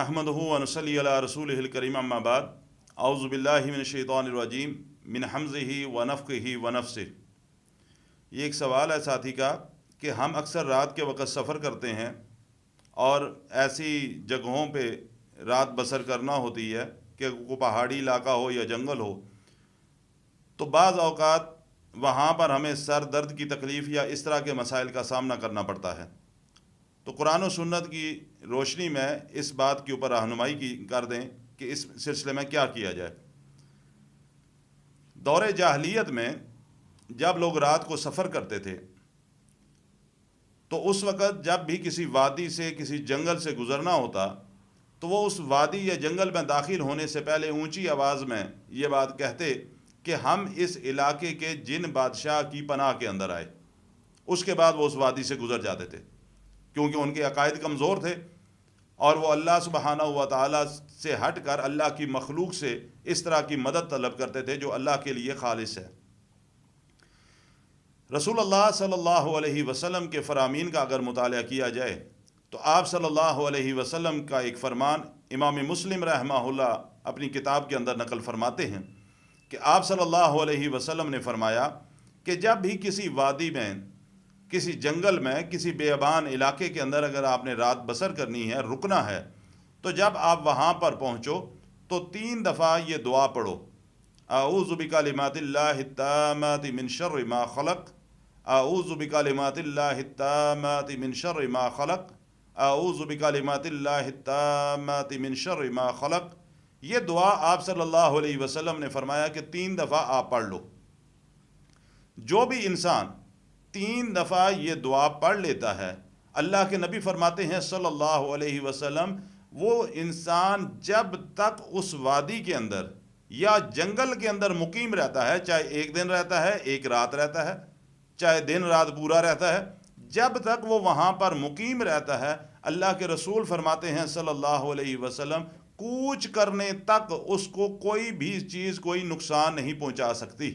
नहमदुहु व नुसल्ली अला रसूलिहिल करीम अम्मा बाद औज़ु बिल्लाहि मिनश शैतानिर रजीम मिन हमज़िही व नफ़्ख़िही व नफ़्सिही। ये एक सवाल है साथी का कि हम अक्सर रात के वक़्त सफ़र करते हैं और ऐसी जगहों पे रात बसर करना होती है कि कोई पहाड़ी इलाका हो या जंगल हो, तो बाज़ औक़ात वहाँ पर हमें सर दर्द की तकलीफ़ या इस तरह के मसाइल का सामना करना पड़ता है। तो कुरान और सुन्नत की रोशनी में इस बात के ऊपर रहनुमाई कर दें कि इस सिलसिले में क्या किया जाए। दौरे जाहलियत में जब लोग रात को सफ़र करते थे तो उस वक़्त जब भी किसी वादी से किसी जंगल से गुज़रना होता तो वो उस वादी या जंगल में दाखिल होने से पहले ऊंची आवाज़ में ये बात कहते कि हम इस इलाके के जिन बादशाह की पनाह के अंदर आए। उसके बाद वो उस वादी से गुज़र जाते थे, क्योंकि उनके अकायद कमज़ोर थे और वो अल्लाह सुब्हानहू व तआला से हट कर अल्लाह की मखलूक से इस तरह की मदद तलब करते थे जो अल्लाह के लिए खालिस है। रसूलुल्लाह सल्लल्लाहु अलैहि वसल्लम के फ़रामीन का अगर मुताला किया जाए तो आप सल्लल्लाहु अलैहि वसल्लम का एक फ़रमान इमाम मुस्लिम रहमहुल्लाह अपनी किताब के अंदर नकल फरमाते हैं कि आप सल्लल्लाहु अलैहि वसल्लम ने फरमाया कि जब भी किसी वादी में, किसी जंगल में, किसी बेअबान इलाके के अंदर अगर आपने रात बसर करनी है, रुकना है, तो जब आप वहाँ पर पहुँचो तो 3 दफ़ा ये दुआ पढ़ो, आऊज़ु बिकलिमातिल्लाहि ताम्माति मिन शर्रि मा खलक़, आऊज़ु बिकलिमातिल्लाहि ताम्माति मिन शर्रि मा खलक़, आऊज़ु बिकलिमातिल्लाहि ताम्माति मिन शर्रि मा खलक़। ये दुआ आप सल्लल्लाहु अलैहि वसल्लम ने फरमाया कि 3 दफ़ा आप पढ़ लो। जो भी इंसान 3 दफ़ा ये दुआ पढ़ लेता है, अल्लाह के नबी फरमाते हैं सल्लल्लाहु अलैहि वसल्लम, वो इंसान जब तक उस वादी के अंदर या जंगल के अंदर मुकीम रहता है, चाहे एक दिन रहता है, एक रात रहता है, चाहे दिन रात पूरा रहता है, जब तक वो वहाँ पर मुकीम रहता है, अल्लाह के रसूल फरमाते हैं सल्लल्लाहु अलैहि वसल्लम, कूच करने तक उसको कोई भी चीज़ कोई नुकसान नहीं पहुँचा सकती।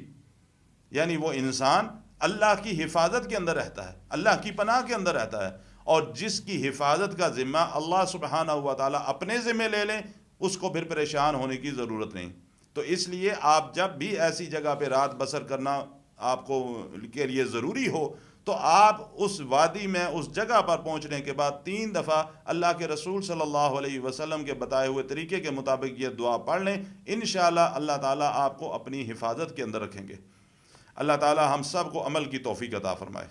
यानी वो इंसान अल्लाह की हिफाजत के अंदर रहता है, अल्लाह की पनाह के अंदर रहता है, और जिसकी हिफाजत का ज़िम्मा अल्लाह सुब्हानहू व तआला अपने ज़िम्मे ले लें, उसको फिर परेशान होने की ज़रूरत नहीं। तो इसलिए आप जब भी ऐसी जगह पे रात बसर करना आपको के लिए ज़रूरी हो, तो आप उस वादी में, उस जगह पर पहुँचने के बाद 3 दफ़ा अल्लाह के रसूल सल्लल्लाहु अलैहि वसल्लम के बताए हुए तरीके के मुताबिक ये दुआ पढ़ लें। इंशाअल्लाह अल्लाह ताला आपको अपनी हिफाजत के अंदर रखेंगे। अल्लाह ताला हम सब को अमल की तौफीक अता फरमाए।